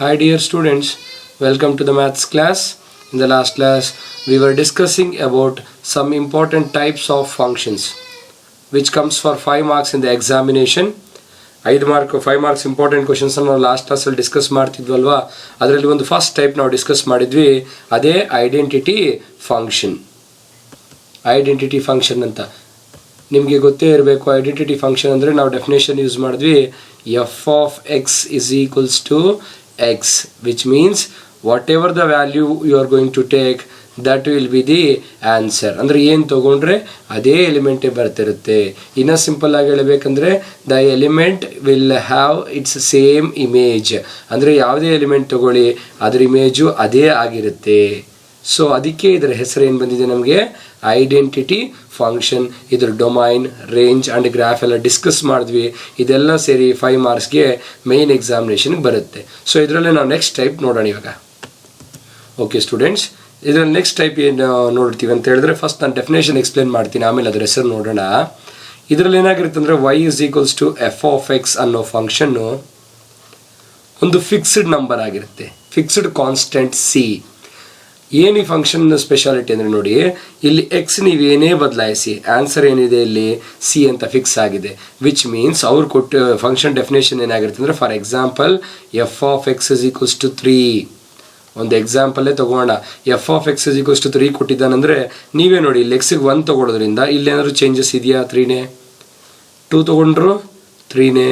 Hi dear students, welcome to the maths class. In the last class, we were discussing about some important types of functions which comes for 5 marks in the examination. 5 marks important questions ನಾವು last ಕ್ಲಾಸಲ್ಲಿ discuss ಮಾಡ್ತಿದ್ವಲ್ವಾ, ಅದರಲ್ಲಿ ಒಂದು first type ನಾವು discuss ಮಾಡಿದ್ವಿ, ಅದೇ identity function. Identity function ಅಂತ ನಿಮಗೆ ಗೊತ್ತೇ ಇರಬೇಕು. ಐಡೆಂಟಿಟಿ ಫಂಕ್ಷನ್ ಅಂದರೆ ನಾವು ಡೆಫಿನೇಷನ್ ಯೂಸ್ ಮಾಡಿದ್ವಿ, f of X is equals to x, which means whatever the value you are going to take that will be the answer. ಅಂದರೆ ಏನು ತೊಗೊಂಡ್ರೆ ಅದೇ ಎಲಿಮೆಂಟೇ ಬರ್ತಿರುತ್ತೆ. ಇನ್ನು ಸಿಂಪಲ್ ಆಗಿ ಹೇಳಬೇಕಂದ್ರೆ the element will have it's same image. ಅಂದರೆ ಯಾವುದೇ element ತಗೊಳ್ಳಿ ಅದರ ಇಮೇಜು ಅದೇ ಆಗಿರುತ್ತೆ. ಸೊ ಅದಕ್ಕೆ ಇದರ ಹೆಸರು ಏನು ಬಂದಿದೆ ನಮಗೆ, ಐಡೆಂಟಿಟಿ ಫಂಕ್ಷನ್. ಇದ್ರ ಡೊಮೈನ್, ರೇಂಜ್ ಆ್ಯಂಡ್ ಗ್ರಾಫ್ ಎಲ್ಲ ಡಿಸ್ಕಸ್ ಮಾಡಿದ್ವಿ. ಇದೆಲ್ಲ ಸೇರಿ 5 ಮಾರ್ಕ್ಸ್ಗೆ ಮೇನ್ ಎಕ್ಸಾಮಿನೇಷನ್ಗೆ ಬರುತ್ತೆ. ಸೊ ಇದರಲ್ಲಿ ನಾವು ನೆಕ್ಸ್ಟ್ ಟೈಪ್ ನೋಡೋಣ ಇವಾಗ. ಓಕೆ ಸ್ಟೂಡೆಂಟ್ಸ್, ಇದರಲ್ಲಿ ನೆಕ್ಸ್ಟ್ ಟೈಪ್ ಏನು ನೋಡ್ತೀವಿ ಅಂತ ಹೇಳಿದ್ರೆ, ಫಸ್ಟ್ ನಾನು ಡೆಫಿನೇಷನ್ ಎಕ್ಸ್ಪ್ಲೇನ್ ಮಾಡ್ತೀನಿ, ಆಮೇಲೆ ಅದರ ಹೆಸರು ನೋಡೋಣ. ಇದರಲ್ಲಿ ಏನಾಗಿರುತ್ತೆ ಅಂದರೆ y is equals to f of x ಅನ್ನೋ ಫಂಕ್ಷನ್ನು ಒಂದು ಫಿಕ್ಸ್ಡ್ ನಂಬರ್ ಆಗಿರುತ್ತೆ, ಫಿಕ್ಸ್ಡ್ ಕಾನ್ಸ್ಟೆಂಟ್ ಸಿ. ಏನು ಈ ಫಂಕ್ಷನ್ ಸ್ಪೆಷಾಲಿಟಿ ಅಂದರೆ ನೋಡಿ, ಇಲ್ಲಿ ಎಕ್ಸ್ ನೀವೇನೇ ಬದಲಾಯಿಸಿ ಆನ್ಸರ್ ಏನಿದೆ ಇಲ್ಲಿ ಸಿ ಅಂತ ಫಿಕ್ಸ್ ಆಗಿದೆ. ವಿಚ್ ಮೀನ್ಸ್ ಅವ್ರು ಕೊಟ್ಟು ಫಂಕ್ಷನ್ ಡೆಫಿನೇಷನ್ ಏನಾಗಿರುತ್ತೆ ಅಂದರೆ, for example F of X is equals to 3. ಒಂದು ಎಕ್ಸಾಂಪಲ್ಲೇ ತೊಗೋಣ. F of X is equals to 3 ಕೊಟ್ಟಿದ್ದಾನಂದರೆ ನೀವೇ ನೋಡಿ, ಇಲ್ಲಿ ಎಕ್ಸಿಗೆ 1 ತೊಗೊಳೋದ್ರಿಂದ ಇಲ್ಲೇನಾದ್ರು ಚೇಂಜಸ್ ಇದೆಯಾ? 3ನೇ. 2 ತೊಗೊಂಡ್ರು 3ನೇ.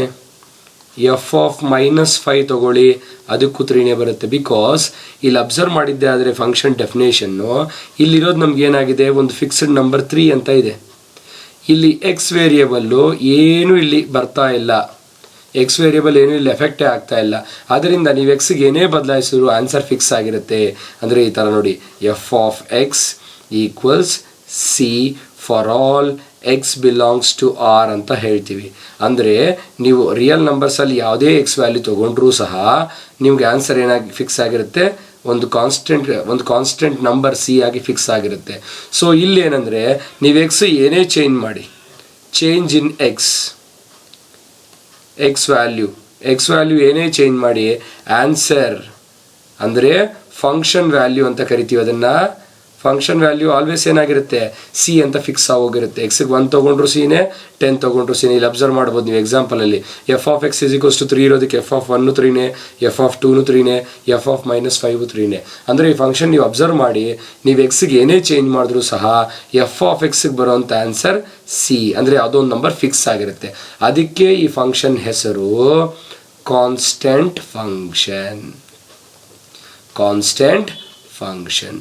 ಎಫ್ ಆಫ್ -5 ತೊಗೊಳ್ಳಿ, ಅದಕ್ಕೂ 3ನೇ ಬರುತ್ತೆ. ಬಿಕಾಸ್ ಇಲ್ಲಿ ಅಬ್ಸರ್ವ್ ಮಾಡಿದ್ದೆ ಆದರೆ ಫಂಕ್ಷನ್ ಡೆಫಿನೇಷನ್ನು ಇಲ್ಲಿರೋದು ನಮ್ಗೆ ಏನಾಗಿದೆ, ಒಂದು ಫಿಕ್ಸ್ಡ್ ನಂಬರ್ 3 ಅಂತ ಇದೆ. ಇಲ್ಲಿ ಎಕ್ಸ್ ವೇರಿಯೇಬಲ್ಲು ಏನು ಇಲ್ಲಿ ಬರ್ತಾ ಇಲ್ಲ, ಎಕ್ಸ್ ವೇರಿಯೇಬಲ್ ಏನು ಇಲ್ಲಿ ಎಫೆಕ್ಟೇ ಆಗ್ತಾ ಇಲ್ಲ. ಆದ್ದರಿಂದ ನೀವು ಎಕ್ಸ್ಗೆ ಏನೇ ಬದಲಾಯಿಸಿದ್ರು ಆನ್ಸರ್ ಫಿಕ್ಸ್ ಆಗಿರುತ್ತೆ. ಅಂದರೆ ಈ ಥರ ನೋಡಿ, f of X equals c for all x belongs to R ಅಂತ ಹೇಳ್ತೀವಿ. ಅಂದರೆ ನೀವು ರಿಯಲ್ ನಂಬರ್ಸಲ್ಲಿ ಯಾವುದೇ ಎಕ್ಸ್ ವ್ಯಾಲ್ಯೂ ತೊಗೊಂಡ್ರೂ ಸಹ ನಿಮ್ಗೆ ಆನ್ಸರ್ ಏನಾಗಿ ಫಿಕ್ಸ್ ಆಗಿರುತ್ತೆ, ಒಂದು ಕಾನ್ಸ್ಟೆಂಟ್ ನಂಬರ್ ಸಿ ಆಗಿ ಫಿಕ್ಸ್ ಆಗಿರುತ್ತೆ. ಸೊ ಇಲ್ಲೇನೆಂದರೆ ನೀವು ಎಕ್ಸ್ ಏನೇ ಚೇಂಜ್ ಮಾಡಿ, ಚೇಂಜ್ ಇನ್ ಎಕ್ಸ್ ವ್ಯಾಲ್ಯೂ ಏನೇ ಚೇಂಜ್ ಮಾಡಿ ಆನ್ಸರ್ ಅಂದರೆ ಫಂಕ್ಷನ್ ವ್ಯಾಲ್ಯೂ ಅಂತ ಕರಿತೀವಿ ಅದನ್ನು. ಫಂಕ್ಷನ್ ವ್ಯಾಲ್ಯೂ ಆಲ್ವೇಸ್ ಏನಾಗಿರುತ್ತೆ, ಸಿ ಅಂತ ಫಿಕ್ಸ್ ಆಗೋಗಿರುತ್ತೆ. ಎಕ್ಸಿಗೆ 1 ತೊಗೊಂಡ್ರು ಸಿನೇ, 10 ತೊಗೊಂಡ್ರು ಸಿನೇ. ಇಲ್ಲಿ ಅಬ್ಸರ್ವ್ ಮಾಡ್ಬೋದು ನೀವು ಎಕ್ಸಾಂಪಲಲ್ಲಿ, F of X is equals to 3 ಇರೋದಕ್ಕೆ ಎಫ್ ಆಫ್ 1 3ನೇ, ಎಫ್ ಆಫ್ 2 3ನೇ, ಎಫ್ ಆಫ್ -5 3ನೇ. ಅಂದರೆ ಈ ಫಂಕ್ಷನ್ ನೀವು ಅಬ್ಸರ್ವ್ ಮಾಡಿ, ನೀವು ಎಕ್ಸಿಗೆ ಏನೇ ಚೇಂಜ್ ಮಾಡಿದ್ರೂ ಸಹ ಎಫ್ ಆಫ್ ಎಕ್ಸಿಗೆ ಬರೋವಂಥ ಆನ್ಸರ್ ಸಿ. ಅಂದರೆ ಯಾವುದೋ ಒಂದು ನಂಬರ್ ಫಿಕ್ಸ್ ಆಗಿರುತ್ತೆ. ಅದಕ್ಕೆ ಈ ಫಂಕ್ಷನ್ ಹೆಸರು ಕಾನ್ಸ್ಟೆಂಟ್ ಫಂಕ್ಷನ್.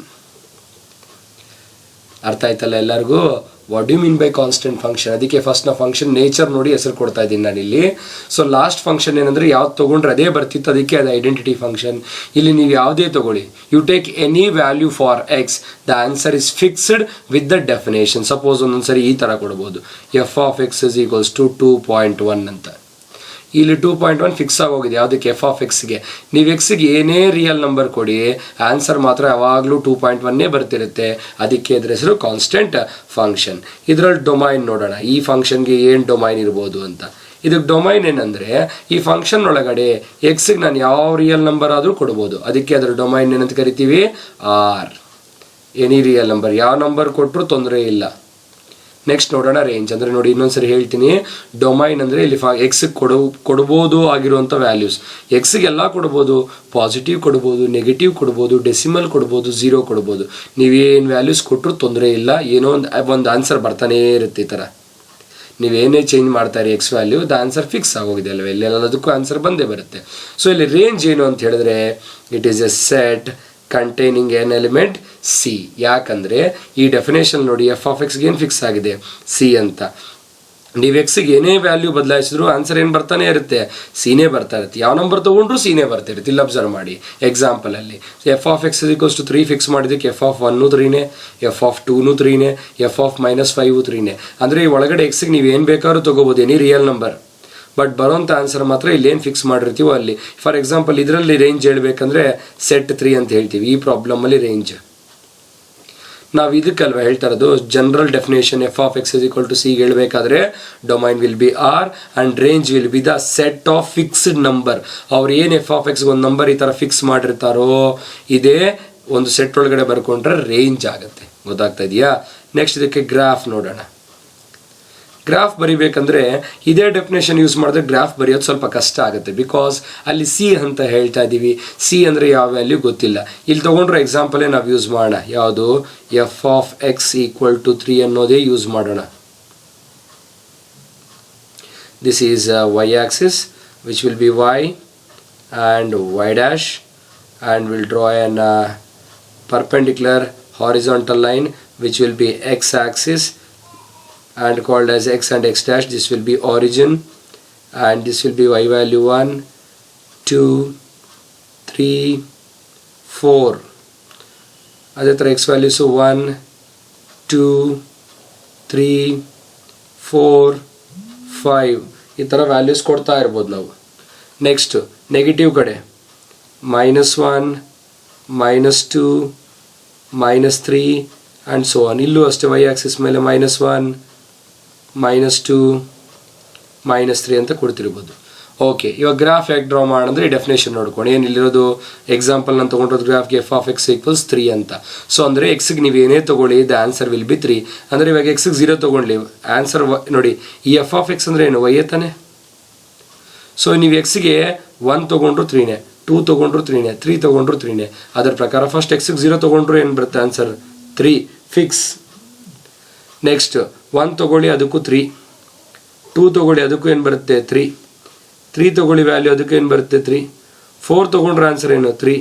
ಅರ್ಥ ಆಯ್ತಲ್ಲ ಎಲ್ಲರಿಗೂ? What you mean by constant function? ಅದಕ್ಕೆ ಫಸ್ಟ್ ನಾವು ಫಂಕ್ಷನ್ ನೇಚರ್ ನೋಡಿ ಹೆಸರು ಕೊಡ್ತಾ ಇದ್ದೀನಿ ನಾನಿಲ್ಲಿ. ಸೊ ಲಾಸ್ಟ್ ಫಂಕ್ಷನ್ ಏನಂದರೆ ಯಾವ್ದು ತೊಗೊಂಡ್ರೆ ಅದೇ ಬರ್ತಿತ್ತು, ಅದಕ್ಕೆ ಅದು ಐಡೆಂಟಿಟಿ ಫಂಕ್ಷನ್. ಇಲ್ಲಿ ನೀವು ಯಾವುದೇ ತೊಗೊಳ್ಳಿ, you take any value for x, the answer is fixed with the definition. Suppose ಒಂದೊಂದ್ಸರಿ ಈ ಥರ ಕೊಡ್ಬೋದು, f of X is equals to 2.1 ಅಂತ. ಇಲ್ಲಿ 2.1 ಫಿಕ್ಸ್ ಆಗೋಗಿದೆ ಯಾವುದಕ್ಕೆ, ಎಫ್ ಆಫ್ ಎಕ್ಸ್ಗೆ. ನೀವು ಎಕ್ಸ್ಗೆ ಏನೇ ರಿಯಲ್ ನಂಬರ್ ಕೊಡಿ ಆನ್ಸರ್ ಮಾತ್ರ ಯಾವಾಗಲೂ 2.1 ಬರ್ತಿರುತ್ತೆ. ಅದಕ್ಕೆ ಇದರ ಹೆಸರು ಕಾನ್ಸ್ಟೆಂಟ್ ಫಂಕ್ಷನ್. ಇದರಲ್ಲಿ ಡೊಮೈನ್ ನೋಡೋಣ, ಈ ಫಂಕ್ಷನ್ಗೆ ಏನು ಡೊಮೈನ್ ಇರ್ಬೋದು ಅಂತ. ಇದಕ್ಕೆ ಡೊಮೈನ್ ಏನಂದರೆ, ಈ ಫಂಕ್ಷನ್ ಒಳಗಡೆ ಎಕ್ಸ್ಗೆ ನಾನು ಯಾವ ರಿಯಲ್ ನಂಬರ್ ಆದರೂ ಕೊಡ್ಬೋದು. ಅದಕ್ಕೆ ಅದರ ಡೊಮೈನ್ ಏನಂತ ಕರಿತೀವಿ, ಆರ್. ಎನಿ ರಿಯಲ್ ನಂಬರ್, ಯಾವ ನಂಬರ್ ಕೊಟ್ಟರು ತೊಂದರೆ ಇಲ್ಲ. ನೆಕ್ಸ್ಟ್ ನೋಡೋಣ ರೇಂಜ್. ಅಂದರೆ ನೋಡಿ, ಇನ್ನೊಂದ್ಸರಿ ಹೇಳ್ತೀನಿ, ಡೊಮೈನ್ ಅಂದರೆ ಇಲ್ಲಿ ಎಕ್ಸ್ಗೆ ಕೊಡ್ಬೋದು ಆಗಿರುವಂಥ ವ್ಯಾಲ್ಯೂಸ್. ಎಕ್ಸ್ಗೆಲ್ಲ ಕೊಡ್ಬೋದು, ಪಾಸಿಟಿವ್ ಕೊಡ್ಬೋದು, ನೆಗೆಟಿವ್ ಕೊಡ್ಬೋದು, ಡೆಸಿಮಲ್ ಕೊಡ್ಬೋದು, 0 ಕೊಡ್ಬೋದು. ನೀವೇನು ವ್ಯಾಲ್ಯೂಸ್ ಕೊಟ್ಟರು ತೊಂದರೆ ಇಲ್ಲ, ಏನೋ ಒಂದು ಆನ್ಸರ್ ಬರ್ತಾನೇ ಇರುತ್ತೆ. ಈ ಥರ ನೀವೇನೇ ಚೇಂಜ್ ಮಾಡ್ತಾರೆ X value, the answer fix ಆಗೋಗಿದೆ ಅಲ್ವ, ಎಲ್ಲದಕ್ಕೂ ಆನ್ಸರ್ ಬಂದೇ ಬರುತ್ತೆ. ಸೊ ಇಲ್ಲಿ ರೇಂಜ್ ಏನು ಅಂತ ಹೇಳಿದ್ರೆ, it is A set containing N element C. ಯಾಕಂದರೆ ಈ ಡೆಫಿನೇಷನ್ ನೋಡಿ, ಎಫ್ ಆಫ್ ಎಕ್ಸ್ಗೆ ಏನು ಫಿಕ್ಸ್ ಆಗಿದೆ, ಸಿ ಅಂತ. ನೀವು ಎಕ್ಸ್ಗೆ ಏನೇ ವ್ಯಾಲ್ಯೂ ಬದಲಾಯಿಸಿದ್ರು ಆನ್ಸರ್ ಏನು ಬರ್ತಾನೆ ಇರುತ್ತೆ, ಸಿನೇ ಬರ್ತಾ ಇರುತ್ತೆ. ಯಾವ ನಂಬರ್ ತೊಗೊಂಡ್ರು ಸಿನೇ ಬರ್ತಾ ಇರುತ್ತೆ. ಇಲ್ಲಿ ಅಬ್ಸರ್ವ್ ಮಾಡಿ ಎಕ್ಸಾಂಪಲಲ್ಲಿ, F of X equals to 3 fix ಮಾಡಿದ್ದಕ್ಕೆ ಎಫ್ ಆಫ್ 1 3ನೇ, ಎಫ್ ಆಫ್ 2 3ನೇ, ಎಫ್ ಆಫ್ -5 3ನೇ. ಅಂದರೆ ಈ ಒಳಗಡೆ ಎಕ್ಸ್ಗೆ ನೀವು ಏನು ಬೇಕಾದ್ರೂ ತೊಗೋಬೋದು, ಎನಿ ರಿಯಲ್ ನಂಬರ್. ಬಟ್ ಬರೋಂಥ ಆನ್ಸರ್ ಮಾತ್ರ ಇಲ್ಲೇನು ಫಿಕ್ಸ್ ಮಾಡಿರ್ತೀವೋ ಅಲ್ಲಿ. ಫಾರ್ ಎಕ್ಸಾಂಪಲ್ ಇದರಲ್ಲಿ ರೇಂಜ್ ಹೇಳ್ಬೇಕಂದ್ರೆ ಸೆಟ್ 3 ಅಂತ ಹೇಳ್ತೀವಿ. ಈ ಪ್ರಾಬ್ಲಮಲ್ಲಿ ರೇಂಜ್ ನಾವು ಇದಕ್ಕಲ್ವ ಹೇಳ್ತಾ ಇರೋದು general definition f of X is equal to c ಹೇಳಬೇಕಾದ್ರೆ domain will be R and range will be the set of fixed number. ಅವ್ರು ಏನು ಎಫ್ ಆಫ್ ಎಕ್ಸ್ಗೆ ಒಂದು ನಂಬರ್ ಈ ಥರ ಫಿಕ್ಸ್ ಮಾಡಿರ್ತಾರೋ ಇದೇ ಒಂದು ಸೆಟ್ ಒಳಗಡೆ ಬರ್ಕೊಂಡ್ರೆ ರೇಂಜ್ ಆಗುತ್ತೆ. ಗೊತ್ತಾಗ್ತಾ ಇದೆಯಾ? ನೆಕ್ಸ್ಟ್ ಇದಕ್ಕೆ ಗ್ರಾಫ್ ನೋಡೋಣ. ಗ್ರಾಫ್ ಬರಿಬೇಕಂದ್ರೆ ಇದೇ ಡೆಫಿನೇಷನ್ ಯೂಸ್ ಮಾಡಿದ್ರೆ ಗ್ರಾಫ್ ಬರೆಯೋದು ಸ್ವಲ್ಪ ಕಷ್ಟ ಆಗುತ್ತೆ. ಬಿಕಾಸ್ ಅಲ್ಲಿ ಸಿ ಅಂತ ಹೇಳ್ತಾ ಇದ್ದೀವಿ. ಸಿ ಅಂದರೆ ಯಾವ ವ್ಯಾಲ್ಯೂ ಗೊತ್ತಿಲ್ಲ. ಇಲ್ಲಿ ತೊಗೊಂಡ್ರೆ ಎಕ್ಸಾಂಪಲೇ ನಾವು ಯೂಸ್ ಮಾಡೋಣ. ಯಾವುದು? F of x equal to 3 ಅನ್ನೋದೇ ಯೂಸ್ ಮಾಡೋಣ. This is y axis which will be y and y dash and will draw an perpendicular horizontal line which will be x axis and called as x and x dash. This will be origin and this will be y value 1 2 3 4. ಅದೇ ಥರ x values 1 2 3 4 5 ಈ ಥರ values ಕೊಡ್ತಾ ಇರ್ಬೋದು ನಾವು. Next negative ಕಡೆ -1 -2 -3 and so on. ಇಲ್ಲೂ ಅಷ್ಟೇ ವೈ ಆಕ್ಸಿಸ್ ಮೇಲೆ -1 -2 -3 ಅಂತ ಕೊಡ್ತಿರ್ಬೋದು. ಓಕೆ, ಇವಾಗ ಗ್ರಾಫ್ ಹೇಗೆ ಡ್ರಾ ಮಾಡೋಂದ್ರೆ ಈ ಡೆಫಿನೇಷನ್ ನೋಡ್ಕೊಂಡು ಏನಿಲ್ಲಿರೋದು ಎಕ್ಸಾಂಪಲ್ ನಾನು ತೊಗೊಂಡಿರೋದು ಗ್ರಾಫ್ಗೆ ಎಫ್ ಆಫ್ ಎಕ್ಸ್ ಈಕ್ವಲ್ಸ್ 3 ಅಂತ. ಸೊ ಅಂದರೆ ಎಕ್ಸ್ಗೆ ನೀವು ಏನೇ ತೊಗೊಳ್ಳಿ ದ ಆನ್ಸರ್ ವಿಲ್ ಬಿ 3. ಅಂದರೆ ಇವಾಗ ಎಕ್ಸ್ಗೆ 0 ತೊಗೊಂಡ್ಲಿ ಆನ್ಸರ್ ನೋಡಿ. ಈ ಎಫ್ ಆಫ್ ಎಕ್ಸ್ ಅಂದರೆ ಏನು? ವೈಯೇ ತಾನೆ. ಸೊ ನೀವು ಎಕ್ಸ್ಗೆ 1 ತೊಗೊಂಡ್ರು 3ನೇ, 2 ತೊಗೊಂಡ್ರು 3ನೇ, 3 ತೊಗೊಂಡ್ರು 3ನೇ. ಅದರ ಪ್ರಕಾರ ಫಸ್ಟ್ ಎಕ್ಸ್ಗೆ 0 ತೊಗೊಂಡ್ರು ಏನು ಬರುತ್ತೆ ಆನ್ಸರ್? 3 ಫಿಕ್ಸ್. ನೆಕ್ಸ್ಟ್ 1 ತೊಗೊಳ್ಳಿ ಅದಕ್ಕೂ 3, 2 ತೊಗೊಳ್ಳಿ ಅದಕ್ಕೂ ಏನು ಬರುತ್ತೆ? 3, 3 ತೊಗೊಳ್ಳಿ ವ್ಯಾಲ್ಯೂ ಅದಕ್ಕೂ ಏನು ಬರುತ್ತೆ? 3, 4 ತೊಗೊಂಡ್ರೆ ಆನ್ಸರ್ ಏನು? 3,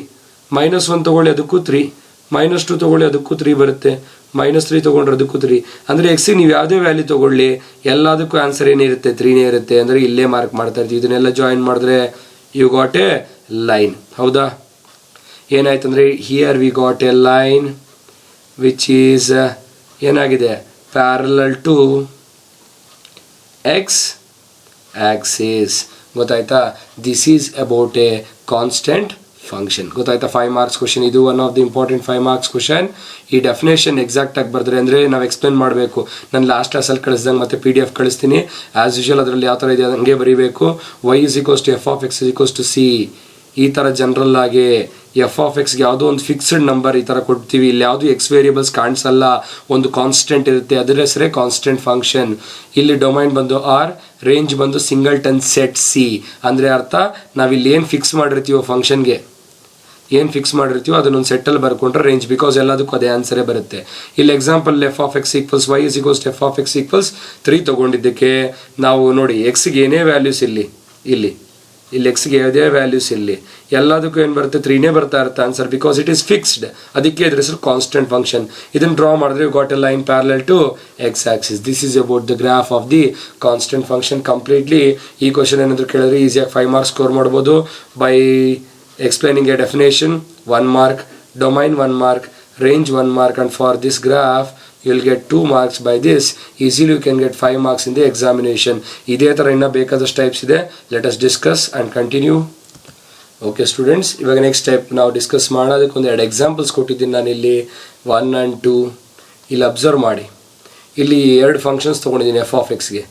-1 ತೊಗೊಳ್ಳಿ ಅದಕ್ಕೂ 3, -2 ತೊಗೊಳ್ಳಿ ಅದಕ್ಕೂ 3 ಬರುತ್ತೆ, -3 ತೊಗೊಂಡ್ರೆ ಅದಕ್ಕೂ 3. ಅಂದರೆ ಎಕ್ಸಿಗೆ ನೀವು ಯಾವುದೇ ವ್ಯಾಲ್ಯೂ ತೊಗೊಳ್ಳಿ ಎಲ್ಲದಕ್ಕೂ ಆನ್ಸರ್ ಏನಿರುತ್ತೆ? 3ನೇ ಇರುತ್ತೆ. ಅಂದರೆ ಇಲ್ಲೇ ಮಾರ್ಕ್ ಮಾಡ್ತಾ ಇರ್ತೀವಿ. ಇದನ್ನೆಲ್ಲ ಜಾಯಿನ್ ಮಾಡಿದ್ರೆ ಯು ಗಾಟ್ ಎ ಲೈನ್. ಹೌದಾ? ಏನಾಯ್ತು ಅಂದರೆ here we got a line which is ಏನಾಗಿದೆ? Parallel to x axis. ಗೊತ್ತಾಯ್ತಾ? This is about a constant function. ಗೊತ್ತಾಯ್ತಾ? 5 ಮಾರ್ಕ್ಸ್ ಕ್ವಶನ್ ಇದು. One of the important 5 marks question. ಈ ಡೆಫಿನೇಷನ್ ಎಕ್ಸಾಕ್ಟಾಗಿ ಬರೆದ್ರೆ ಅಂದರೆ ನಾವು ಎಕ್ಸ್ಪ್ಲೇನ್ ಮಾಡಬೇಕು. ನಾನು ಲಾಸ್ಟ್ ಕ್ಲಾಸಲ್ಲಿ ಕಳಿಸ್ದಂಗೆ ಮತ್ತೆ PDF ಕಳಿಸ್ತೀನಿ. ಆ್ಯಸ್ ಯೂಶುವಲ್ ಅದರಲ್ಲಿ ಯಾವ ಥರ ಇದೆ ಹಂಗೆ ಬರೀಬೇಕು. Y is equals to f of X is equals to c. ಈ ಥರ ಜನರಲ್ ಆಗಿ ಎಫ್ ಆಫ್ ಎಕ್ಸ್ಗೆ ಯಾವುದೋ ಒಂದು ಫಿಕ್ಸ್ಡ್ ನಂಬರ್ ಈ ಥರ ಕೊಡ್ತೀವಿ. ಇಲ್ಲಿ ಯಾವುದು ಎಕ್ಸ್ ವೇರಿಯಬಲ್ಸ್ ಕಾಣಿಸಲ್ಲ, ಒಂದು ಕಾನ್ಸ್ಟೆಂಟ್ ಇರುತ್ತೆ, ಅದರ ಹೆಸರೇ ಕಾನ್ಸ್ಟೆಂಟ್ ಫಂಕ್ಷನ್. ಇಲ್ಲಿ ಡೊಮೈನ್ ಬಂದು ಆರ್, ರೇಂಜ್ ಬಂದು ಸಿಂಗಲ್ಟನ್ ಸೆಟ್ ಸಿ. ಅಂದರೆ ಅರ್ಥ ನಾವಿಲ್ಲಿ ಏನು ಫಿಕ್ಸ್ ಮಾಡಿರ್ತೀವೋ ಫಂಕ್ಷನ್ಗೆ ಏನು ಫಿಕ್ಸ್ ಮಾಡಿರ್ತೀವೋ ಅದನ್ನೊಂದು ಸೆಟ್ಟಲ್ಲಿ ಬರ್ಕೊಂಡ್ರೆ ರೇಂಜ್. ಬಿಕಾಸ್ ಎಲ್ಲದಕ್ಕೂ ಅದೇ ಆನ್ಸರೇ ಬರುತ್ತೆ. ಇಲ್ಲಿ example F of X equals y is equals f of X equals 3 ತೊಗೊಂಡಿದ್ದಕ್ಕೆ ನಾವು ನೋಡಿ ಎಕ್ಸ್ಗೆ ಏನೇ ವ್ಯಾಲ್ಯೂಸ್ ಇಲ್ಲಿ ಎಕ್ಸ್ಗೆ ಯಾವುದೇ ವ್ಯಾಲ್ಯೂಸ್ ಎಲ್ಲದಕ್ಕೂ ಏನು ಬರುತ್ತೆ? 3ನೇ ಬರ್ತಾ ಇರುತ್ತೆ answer. Because it is fixed. ಅದಕ್ಕೆ ಇದ್ರ ಹೆಸರು ಕಾನ್ಸ್ಟೆಂಟ್ ಫಂಕ್ಷನ್. ಇದನ್ನು ಡ್ರಾ ಮಾಡಿದ್ರೆ got a line parallel to x axis. This is about the graph of the constant function completely. ಈ ಕ್ವಶನ್ ಏನಾದರೂ ಕೇಳಿದ್ರೆ ಈಸಿಯಾಗಿ 5 ಮಾರ್ಕ್ಸ್ ಸ್ಕೋರ್ ಮಾಡ್ಬೋದು by explaining a definition 1 mark, domain 1 mark, range 1 mark, and for this graph you will get 2 marks by this. Easily you can get 5 marks in the examination. ಇದೇ ಥರ ಇನ್ನೂ ಬೇಕಾದಷ್ಟು types ಇದೆ. Let us discuss and continue. Okay students, ಇವಾಗ next type ನಾವು discuss ಮಾಡೋದಕ್ಕೆ ಒಂದು 2 examples ಕೊಟ್ಟಿದ್ದೀನಿ ನಾನು ಇಲ್ಲಿ 1 and 2. ಇಲ್ಲಿ ಅಬ್ಸರ್ವ್ ಮಾಡಿ, ಇಲ್ಲಿ 2 ಫಂಕ್ಷನ್ಸ್ ತೊಗೊಂಡಿದ್ದೀನಿ ಎಫ್ ಆಫ್ ಎಕ್ಸ್ಗೆ.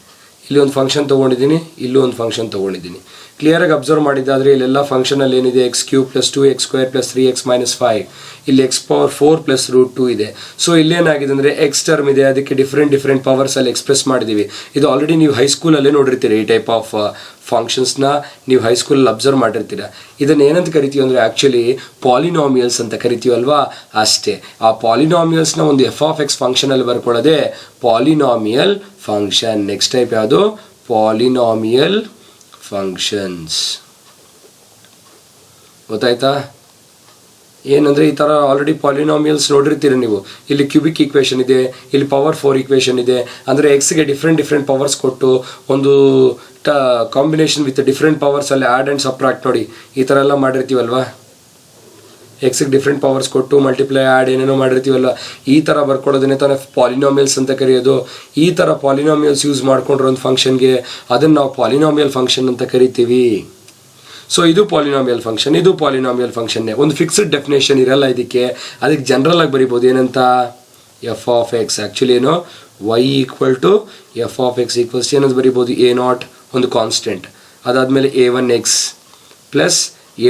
ಇಲ್ಲಿ ಒಂದು ಫಂಕ್ಷನ್ ತೊಗೊಂಡಿದ್ದೀನಿ, ಇಲ್ಲೂ ಒಂದು ಫಂಕ್ಷನ್ ತೊಗೊಂಡಿದ್ದೀನಿ. ಕ್ಲಿಯರಾಗಿ ಅಬ್ಸರ್ವ್ ಮಾಡಿದ್ದಾದರೆ ಇಲ್ಲೆಲ್ಲ ಫಂಕ್ಷನಲ್ಲಿ ಏನಿದೆ? x³ + 2x² + 3x - 5. ಇಲ್ಲಿ x⁴ + √2 ಇದೆ. ಸೊ ಇಲ್ಲೇನಾಗಿದೆ ಅಂದರೆ ಎಕ್ಸ್ ಟರ್ಮ್ ಇದೆ, ಅದಕ್ಕೆ ಡಿಫ್ರೆಂಟ್ ಪವರ್ಸಲ್ಲಿ ಎಕ್ಸ್ಪ್ರೆಸ್ ಮಾಡಿದ್ದೀವಿ. ಇದು ಆಲ್ರೆಡಿ ನೀವು ಹೈಸ್ಕೂಲಲ್ಲೇ ನೋಡಿರ್ತೀರಿ. ಈ ಟೈಪ್ ಆಫ್ ಫಂಕ್ಷನ್ಸ್ನ ನೀವು ಹೈಸ್ಕೂಲಲ್ಲಿ ಅಬ್ಸರ್ವ್ ಮಾಡಿರ್ತೀರ. ಇದನ್ನು ಏನಂತ ಕರಿತೀವಿ ಅಂದರೆ ಆ್ಯಕ್ಚುಲಿ ಪಾಲಿನಾಮಿಯಲ್ಸ್ ಅಂತ ಕರಿತೀವಲ್ವಾ, ಅಷ್ಟೇ. ಆ ಪಾಲಿನಾಮಿಯಲ್ಸ್ನ ಒಂದು ಎಫ್ ಆಫ್ ಎಕ್ಸ್ ಫಂಕ್ಷನಲ್ಲಿ ಬರ್ಕೊಳ್ಳೋದೇ ಪಾಲಿನಾಮಿಯಲ್ ಫಂಕ್ಷನ್. ನೆಕ್ಸ್ಟ್ ಟೈಪ್ ಯಾವುದು? Polynomial functions. ಗೊತ್ತಾಯ್ತಾ? ಏನಂದರೆ ಈ ಥರ ಆಲ್ರೆಡಿ ಪಾಲಿನಾಮಿಯಲ್ಸ್ ನೋಡಿರ್ತೀರಿ ನೀವು. ಇಲ್ಲಿ ಕ್ಯೂಬಿಕ್ ಈಕ್ವೇಷನ್ ಇದೆ, ಇಲ್ಲಿ ಪವರ್ 4 ಈಕ್ವೇಷನ್ ಇದೆ. ಅಂದರೆ ಎಕ್ಸ್ಗೆ ಡಿಫ್ರೆಂಟ್ ಪವರ್ಸ್ ಕೊಟ್ಟು ಒಂದು ಕಾಂಬಿನೇಷನ್ ವಿತ್ ಡಿಫ್ರೆಂಟ್ ಪವರ್ಸಲ್ಲಿ ಆ್ಯಡ್ ಆ್ಯಂಡ್ ಸಬ್ಟ್ರಾಕ್ಟ್ ನೋಡಿ ಈ ಥರ ಎಲ್ಲ ಮಾಡಿರ್ತೀವಲ್ವಾ. ಎಕ್ಸ್ಗೆ ಡಿಫ್ರೆಂಟ್ ಪವರ್ಸ್ ಕೊಟ್ಟು ಮಲ್ಟಿಪ್ಲೈ ಆ್ಯಡ್ ಏನೇನೋ ಮಾಡಿರ್ತೀವಲ್ಲ, ಈ ಥರ ಬರ್ಕೊಳ್ಳೋದನ್ನೇ ತಾನೇ ಪಾಲಿನಾಮಿಯಲ್ಸ್ ಅಂತ ಕರೆಯೋದು. ಈ ಥರ ಪಾಲಿನಾಮಿಯಲ್ಸ್ ಯೂಸ್ ಮಾಡ್ಕೊಂಡ್ರೆ ಒಂದು ಫಂಕ್ಷನ್ಗೆ ಅದನ್ನು ನಾವು ಪಾಲಿನಾಮಿಯಲ್ ಫಂಕ್ಷನ್ ಅಂತ ಕರಿತೀವಿ. ಸೊ ಇದು ಪಾಲಿನಾಮಿಯಲ್ ಫಂಕ್ಷನ್, ಇದು ಪಾಲಿನಾಮಿಯಲ್ ಫಂಕ್ಷನ್ನೇ. ಒಂದು ಫಿಕ್ಸ್ಡ್ ಡೆಫಿನೇಷನ್ ಇರಲ್ಲ ಇದಕ್ಕೆ. ಅದಕ್ಕೆ ಜನರಲ್ ಆಗಿ ಬರಿಬೋದು ಏನಂತ? F of x. ಆ್ಯಕ್ಚುಲಿ ಏನು y equal to f of X equals ಏನಂತ ಬರಿಬೋದು, ಎ ನಾಟ್ ಒಂದು ಕಾನ್ಸ್ಟೆಂಟ್, ಅದಾದಮೇಲೆ a1x plus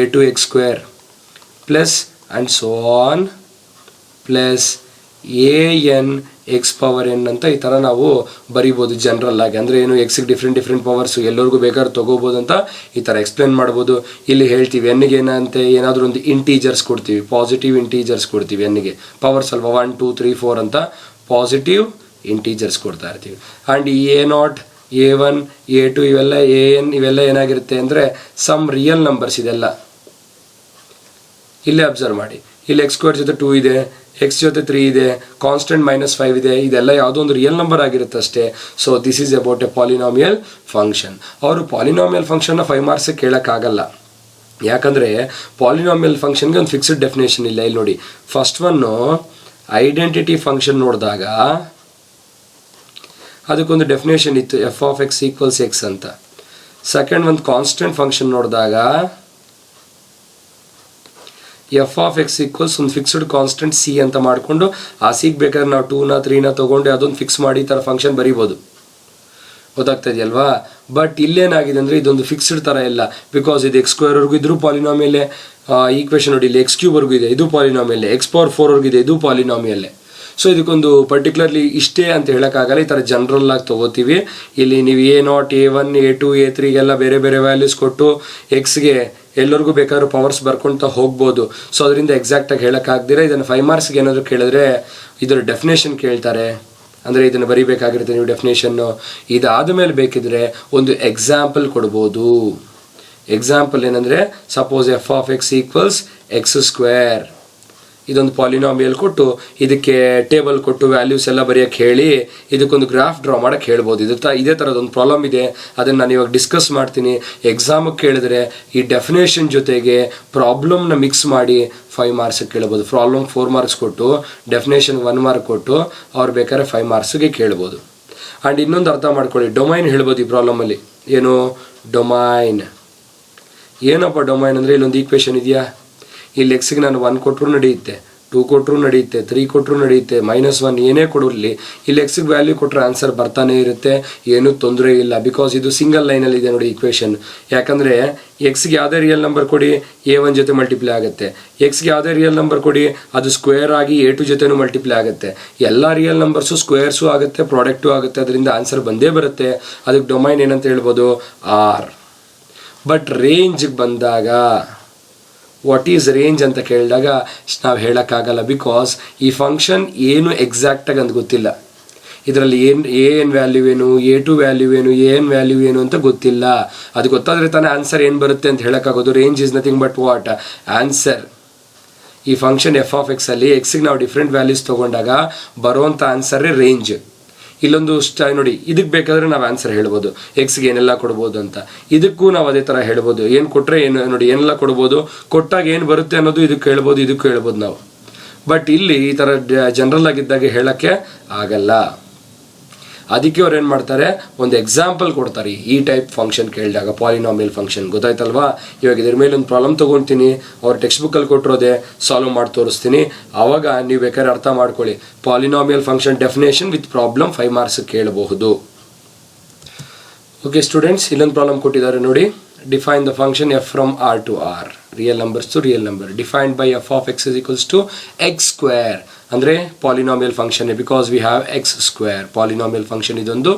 a2x square plus and so on plus an x power n ಅಂತ ಈ ಥರ ನಾವು ಬರಿಬೋದು ಜನರಲ್ ಆಗಿ. ಅಂದರೆ ಏನು ಎಕ್ಸಿಗೆ ಡಿಫ್ರೆಂಟ್ ಪವರ್ಸು ಎಲ್ಲರಿಗೂ ಬೇಕಾದ್ರೆ ತೊಗೋಬೋದು ಅಂತ ಈ ಥರ ಎಕ್ಸ್ಪ್ಲೇನ್ ಮಾಡ್ಬೋದು. ಇಲ್ಲಿ ಹೇಳ್ತೀವಿ ಎನ್ನಿಗೆ ಏನಂತೆ ಏನಾದರೂ ಒಂದು ಇಂಟೀಜರ್ಸ್ ಕೊಡ್ತೀವಿ, ಪಾಸಿಟಿವ್ ಇಂಟೀಜರ್ಸ್ ಕೊಡ್ತೀವಿ ಎನ್ನಿಗೆ, ಪವರ್ಸ್ ಅಲ್ವಾ 1 2 3 4 ಅಂತ ಪಾಸಿಟಿವ್ ಇಂಟೀಜರ್ಸ್ ಕೊಡ್ತಾ ಇರ್ತೀವಿ. And A not a1 a2 ಇವೆಲ್ಲ an ಇವೆಲ್ಲ ಏನಾಗಿರುತ್ತೆ ಅಂದರೆ ಸಮ್ ರಿಯಲ್ ನಂಬರ್ಸ್ ಇದೆಲ್ಲ. ಇಲ್ಲೇ ಅಬ್ಸರ್ವ್ ಮಾಡಿ, ಇಲ್ಲಿ ಎಕ್ಸ್ ಸ್ಕ್ವೇರ್ ಜೊತೆ 2 ಇದೆ, ಎಕ್ಸ್ ಜೊತೆ 3 ಇದೆ, ಕಾನ್ಸ್ಟೆಂಟ್ -5 ಇದೆ, ಇದೆಲ್ಲ ಯಾವುದೋ ಒಂದು ರಿಯಲ್ ನಂಬರ್ ಆಗಿರುತ್ತೆ ಅಷ್ಟೇ. So this is about A polynomial function. ಅವರು ಪಾಲಿನಾಮಿಯಲ್ ಫಂಕ್ಷನ್ನ 5 ಮಾರ್ಕ್ಸ್ ಕೇಳೋಕ್ಕಾಗಲ್ಲ, ಯಾಕಂದರೆ ಪಾಲಿನಾಮಿಯಲ್ ಫಂಕ್ಷನ್ಗೆ ಒಂದು ಫಿಕ್ಸ್ಡ್ ಡೆಫಿನೇಷನ್ ಇಲ್ಲ. ಇಲ್ಲಿ ನೋಡಿ, ಫಸ್ಟ್ ಒನ್ನು ಐಡೆಂಟಿಟಿ ಫಂಕ್ಷನ್ ನೋಡಿದಾಗ ಅದಕ್ಕೊಂದು ಡೆಫಿನೇಷನ್ ಇತ್ತು, F of X equals X ಅಂತ. ಸೆಕೆಂಡ್ ಒಂದು ಕಾನ್ಸ್ಟೆಂಟ್ ಫಂಕ್ಷನ್ ನೋಡಿದಾಗ ಎಫ್ ಆಫ್ ಎಕ್ಸ್ ಈಕ್ವಲ್ಸ್ ಒಂದು ಫಿಕ್ಸ್ಡ್ ಕಾನ್ಸ್ಟೆಂಟ್ ಸಿ ಅಂತ ಮಾಡಿಕೊಂಡು ಆ ಸಿಗೆ ಬೇಕಾದ್ರೆ ನಾವು 2ನ 3ನ ತೊಗೊಂಡು ಅದೊಂದು ಫಿಕ್ಸ್ ಮಾಡಿ ಈ ಥರ ಫಂಕ್ಷನ್ ಬರೀಬೋದು. ಗೊತ್ತಾಗ್ತಾ ಇದೆಯಲ್ವಾ? ಬಟ್ ಇಲ್ಲೇನಾಗಿದೆ ಅಂದರೆ ಇದೊಂದು ಫಿಕ್ಸ್ಡ್ ಥರ ಇಲ್ಲ, ಬಿಕಾಸ್ ಇದು ಎಕ್ಸ್ ಸ್ಕ್ವೇರ್ವರೆಗೂ ಇದ್ರೂ ಪಾಲಿನಾಮಿಯಲ್ಲೇ. ಈಕ್ವೇಷನ್ ನೋಡಿ, ಇಲ್ಲಿ ಎಕ್ಸ್ ಕ್ಯೂಬ್ವರೆಗೂ ಇದೆ, ಇದು ಪಾಲಿನಾಮಿಯಲ್ಲೇ, ಎಕ್ಸ್ ಪವರ್ 4 ಇದೆ, ಇದು ಪಾಲಿನಾಮಿಯಲ್ಲೇ. ಸೊ ಇದಕ್ಕೊಂದು ಪರ್ಟಿಕ್ಯುಲರ್ಲಿ ಇಷ್ಟೇ ಅಂತ ಹೇಳೋಕ್ಕಾಗಲ್ಲ, ಈ ಥರ ಜನರಲ್ ಆಗಿ ತೊಗೋತೀವಿ. ಇಲ್ಲಿ ನೀವು a0 a1 a2 a3 ಎಲ್ಲ ಬೇರೆ ಬೇರೆ ವ್ಯಾಲ್ಯೂಸ್ ಕೊಟ್ಟು ಎಕ್ಸ್ಗೆ ಎಲ್ಲರಿಗೂ ಬೇಕಾದ್ರೂ ಪವರ್ಸ್ ಬರ್ಕೊಳ್ತಾ ಹೋಗ್ಬೋದು. ಸೊ ಅದರಿಂದ ಎಕ್ಸಾಕ್ಟಾಗಿ ಹೇಳೋಕ್ಕಾಗ್ದಿರ ಇದನ್ನು 5 ಮಾರ್ಕ್ಸ್ಗೆ ಏನಾದರೂ ಕೇಳಿದ್ರೆ ಇದರ ಡೆಫಿನೇಷನ್ ಕೇಳ್ತಾರೆ, ಅಂದರೆ ಇದನ್ನು ಬರೀಬೇಕಾಗಿರುತ್ತೆ ನೀವು ಡೆಫಿನೇಷನ್ನು. ಇದಾದ ಮೇಲೆ ಬೇಕಿದ್ರೆ ಒಂದು ಎಕ್ಸಾಂಪಲ್ ಕೊಡ್ಬೋದು. ಎಕ್ಸಾಂಪಲ್ ಏನಂದರೆ suppose F of X equals X square, ಇದೊಂದು ಪಾಲಿನಾಮಿಯಲ್ ಕೊಟ್ಟು ಇದಕ್ಕೆ ಟೇಬಲ್ ಕೊಟ್ಟು ವ್ಯಾಲ್ಯೂಸ್ ಎಲ್ಲ ಬರೆಯೋಕ್ಕೆ ಹೇಳಿ ಇದಕ್ಕೊಂದು ಗ್ರಾಫ್ ಡ್ರಾ ಮಾಡೋಕ್ಕೆ ಹೇಳ್ಬೋದು. ಇದೇ ಥರದೊಂದು ಪ್ರಾಬ್ಲಮ್ ಇದೆ, ಅದನ್ನು ನಾನು ಇವಾಗ ಡಿಸ್ಕಸ್ ಮಾಡ್ತೀನಿ. ಎಕ್ಸಾಮಿಗೆ ಕೇಳಿದ್ರೆ ಈ ಡೆಫಿನೇಷನ್ ಜೊತೆಗೆ ಪ್ರಾಬ್ಲಮ್ನ ಮಿಕ್ಸ್ ಮಾಡಿ 5 ಮಾರ್ಕ್ಸಿಗೆ ಕೇಳ್ಬೋದು. ಪ್ರಾಬ್ಲಮ್ 4 ಮಾರ್ಕ್ಸ್ ಕೊಟ್ಟು ಡೆಫಿನೇಷನ್ 1 ಮಾರ್ಕ್ ಕೊಟ್ಟು ಅವ್ರು ಬೇಕಾದ್ರೆ 5 ಮಾರ್ಕ್ಸಿಗೆ ಕೇಳ್ಬೋದು. ಆ್ಯಂಡ್ ಇನ್ನೊಂದು ಅರ್ಥ ಮಾಡ್ಕೊಳ್ಳಿ, ಡೊಮೈನ್ ಹೇಳ್ಬೋದು ಈ ಪ್ರಾಬ್ಲಮಲ್ಲಿ. ಏನು ಡೊಮೈನ್? ಏನಪ್ಪ ಡೊಮೈನ್ ಅಂದರೆ ಇಲ್ಲೊಂದು ಈಕ್ವೇಷನ್ ಇದೆಯಾ, ಇಲ್ಲಿ ಎಕ್ಸ್ಗೆ ನಾನು 1 ಕೊಟ್ಟರು ನಡೆಯುತ್ತೆ, 2 ಕೊಟ್ಟರು ನಡೆಯುತ್ತೆ, 3 ಕೊಟ್ಟರು ನಡೆಯುತ್ತೆ, -1 ಏನೇ ಕೊಡಲಿ ಇಲ್ಲಿ ಎಕ್ಸ್ಗೆ ವ್ಯಾಲ್ಯೂ ಕೊಟ್ಟರೆ ಆನ್ಸರ್ ಬರ್ತಾನೆ ಇರುತ್ತೆ, ಏನೂ ತೊಂದರೆ ಇಲ್ಲ. ಬಿಕಾಸ್ ಇದು ಸಿಂಗಲ್ ಲೈನಲ್ಲಿ ಇದೆ ನೋಡಿ ಈಕ್ವೇಷನ್. ಯಾಕಂದರೆ ಎಕ್ಸ್ಗೆ ಯಾವುದೇ ರಿಯಲ್ ನಂಬರ್ ಕೊಡಿ a1 ಜೊತೆ ಮಲ್ಟಿಪ್ಲೈ ಆಗುತ್ತೆ, ಎಕ್ಸ್ಗೆ ಯಾವುದೇ ರಿಯಲ್ ನಂಬರ್ ಕೊಡಿ ಅದು ಸ್ಕ್ವೇರ್ ಆಗಿ a2 ಜೊತೆನೂ ಮಲ್ಟಿಪ್ಲೈ ಆಗುತ್ತೆ. ಎಲ್ಲ ರಿಯಲ್ ನಂಬರ್ಸು ಸ್ಕ್ವೇರ್ಸು ಆಗುತ್ತೆ, ಪ್ರಾಡಕ್ಟು ಆಗುತ್ತೆ, ಅದರಿಂದ ಆನ್ಸರ್ ಬಂದೇ ಬರುತ್ತೆ. ಅದಕ್ಕೆ ಡೊಮೈನ್ ಏನಂತ ಹೇಳ್ಬೋದು, ಆರ್. ಬಟ್ ರೇಂಜ್ಗೆ ಬಂದಾಗ ವಾಟ್ ಈಸ್ ರೇಂಜ್ ಅಂತ ಕೇಳಿದಾಗ ನಾವು ಹೇಳೋಕ್ಕಾಗಲ್ಲ, ಬಿಕಾಸ್ ಈ ಫಂಕ್ಷನ್ ಏನು ಎಕ್ಸಾಕ್ಟಾಗಿ ಅಂತ ಗೊತ್ತಿಲ್ಲ. ಇದರಲ್ಲಿ ಏನು ವ್ಯಾಲ್ಯೂ ಏನು, a2 ವ್ಯಾಲ್ಯೂ ಏನು, an ವ್ಯಾಲ್ಯೂ ಏನು ಅಂತ ಗೊತ್ತಿಲ್ಲ. ಅದು ಗೊತ್ತಾದರೆ ತಾನೇ ಆನ್ಸರ್ ಏನು ಬರುತ್ತೆ ಅಂತ ಹೇಳೋಕ್ಕಾಗೋದು. Range is nothing but what answer. ಈ ಫಂಕ್ಷನ್ ಎಫ್ ಆಫ್ ಎಕ್ಸ್ ಅಲ್ಲಿ ಎಕ್ಸ್ಗೆ ನಾವು ಡಿಫ್ರೆಂಟ್ ವ್ಯಾಲ್ಯೂಸ್ ತೊಗೊಂಡಾಗ ಬರುವಂಥ ಆನ್ಸರೇ ರೇಂಜ್. ಇಲ್ಲೊಂದು ನೋಡಿ, ಇದಕ್ಕೆ ಬೇಕಾದರೆ ನಾವು ಆನ್ಸರ್ ಹೇಳ್ಬೋದು, ಎಕ್ಸ್ಗೆ ಏನೆಲ್ಲ ಕೊಡ್ಬೋದು ಅಂತ. ಇದಕ್ಕೂ ನಾವು ಅದೇ ಥರ ಹೇಳ್ಬೋದು, ಏನು ಕೊಟ್ಟರೆ ಏನು ನೋಡಿ ಏನೆಲ್ಲ ಕೊಡ್ಬೋದು, ಕೊಟ್ಟಾಗ ಏನು ಬರುತ್ತೆ ಅನ್ನೋದು ಇದಕ್ಕೆ ಹೇಳ್ಬೋದು, ಇದಕ್ಕೂ ಹೇಳ್ಬೋದು ನಾವು. ಬಟ್ ಇಲ್ಲಿ ಈ ಥರ ಜನರಲ್ ಆಗಿದ್ದಾಗ ಹೇಳೋಕ್ಕೆ ಆಗಲ್ಲ. ಅದಕ್ಕೆ ಅವ್ರು ಏನು ಮಾಡ್ತಾರೆ, ಒಂದು ಎಕ್ಸಾಂಪಲ್ ಕೊಡ್ತಾರೆ ಈ ಟೈಪ್ ಫಂಕ್ಷನ್ ಕೇಳಿದಾಗ, ಪಾಲಿನಾಮಿಯಲ್ ಫಂಕ್ಷನ್. ಗೊತ್ತಾಯ್ತಲ್ವಾ? ಇವಾಗ ಇದ್ರ ಮೇಲೆ ಒಂದು ಪ್ರಾಬ್ಲಮ್ ತೊಗೊತೀನಿ, ಅವ್ರ ಟೆಕ್ಸ್ಟ್ ಬುಕ್ಕಲ್ಲಿ ಕೊಟ್ಟಿರೋದೆ ಸಾಲ್ವ್ ಮಾಡಿ ತೋರಿಸ್ತೀನಿ. ಆವಾಗ ನೀವು ಬೇಕಾದ್ರೆ ಅರ್ಥ ಮಾಡ್ಕೊಳ್ಳಿ, polynomial function definition with problem 5 marks ಕೇಳಬಹುದು. ಓಕೆ ಸ್ಟೂಡೆಂಟ್ಸ್, ಇಲ್ಲೊಂದು ಪ್ರಾಬ್ಲಮ್ ಕೊಟ್ಟಿದ್ದಾರೆ ನೋಡಿ. Define the function f from R to R, real numbers to real number, defined by f of X is equals to x square. ಅಂದರೆ polynomial function, because we have x square. Polynomial function ಇದೊಂದು,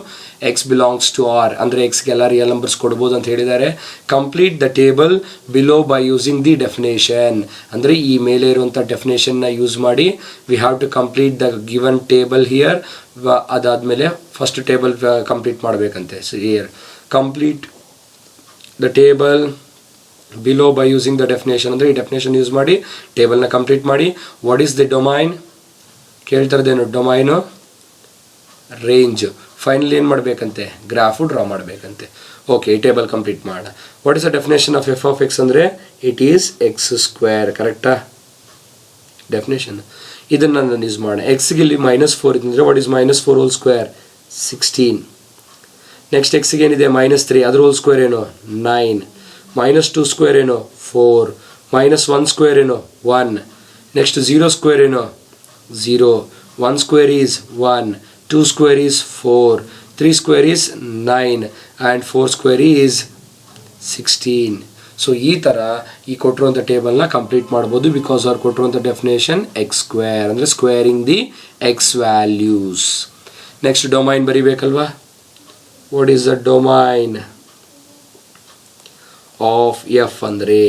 x belongs to R ಅಂದರೆ ಎಕ್ಸ್ಗೆಲ್ಲ real numbers ಕೊಡ್ಬೋದು ಅಂತ ಹೇಳಿದ್ದಾರೆ. Complete the table below by using the definition. ಅಂದರೆ ಈ ಮೇಲೆ ಇರುವಂಥ ಡೆಫಿನೇಷನ್ನ ಯೂಸ್ ಮಾಡಿ we have to complete the given table here. ಅದಾದಮೇಲೆ ಫಸ್ಟ್ ಟೇಬಲ್ ಕಂಪ್ಲೀಟ್ ಮಾಡಬೇಕಂತೆ. So here complete the table below by using the definition ಅಂದರೆ ಈ ಡೆಫಿನೇಷನ್ ಯೂಸ್ ಮಾಡಿ ಟೇಬಲ್ನ ಕಂಪ್ಲೀಟ್ ಮಾಡಿ. ವಾಟ್ ಈಸ್ ದ ಡೊಮೈನ್ ಕೇಳ್ತಾರದೇನು, ಡೊಮೈನು ರೇಂಜ್. ಫೈನಲಿ ಏನು ಮಾಡಬೇಕಂತೆ, ಗ್ರಾಫು ಡ್ರಾ ಮಾಡಬೇಕಂತೆ. ಓಕೆ, ಈ ಟೇಬಲ್ ಕಂಪ್ಲೀಟ್ ಮಾಡೋಣ. What is the definition of f of x ಅಂದರೆ ಇಟ್ ಈಸ್ ಎಕ್ಸ್ ಸ್ಕ್ವೇರ್. ಕರೆಕ್ಟಾ ಡೆಫಿನೇಷನ್? ಇದನ್ನು ನಾನು ಯೂಸ್ ಮಾಡೋಣ. ಎಕ್ಸ್ಗೆ ಇಲ್ಲಿ -4 ಇದ್ದರೆ what is -4 whole square 16. Next ಎಕ್ಸ್ಗೆ ಏನಿದೆ -3, ಅದ್ರ ಹೋಲ್ ಸ್ಕ್ವೇರ್ ಏನು 9, -2 ಸ್ಕ್ವೇರ್ ಏನು 4, -1 ಸ್ಕ್ವೇರ್ ಏನು 1, ನೆಕ್ಸ್ಟ್ 0 ಸ್ಕ್ವೇರ್ ಏನು 0, 1 square is 1, 2 square is 4, 3 square is 9 and 4 square is 16. So ಈ ಥರ ಈ ಕೊಟ್ಟಿರುವಂಥ ಟೇಬಲ್ನ ಕಂಪ್ಲೀಟ್ ಮಾಡ್ಬೋದು ಬಿಕಾಸ್ ಅವ್ರು ಕೊಟ್ಟಿರುವಂಥ ಡೆಫಿನೇಷನ್ ಎಕ್ಸ್ ಸ್ಕ್ವೇರ್ ಅಂದರೆ squaring the x values. Next domain ಬರೀಬೇಕಲ್ವಾ. What is the domain of f ಅಂದರೆ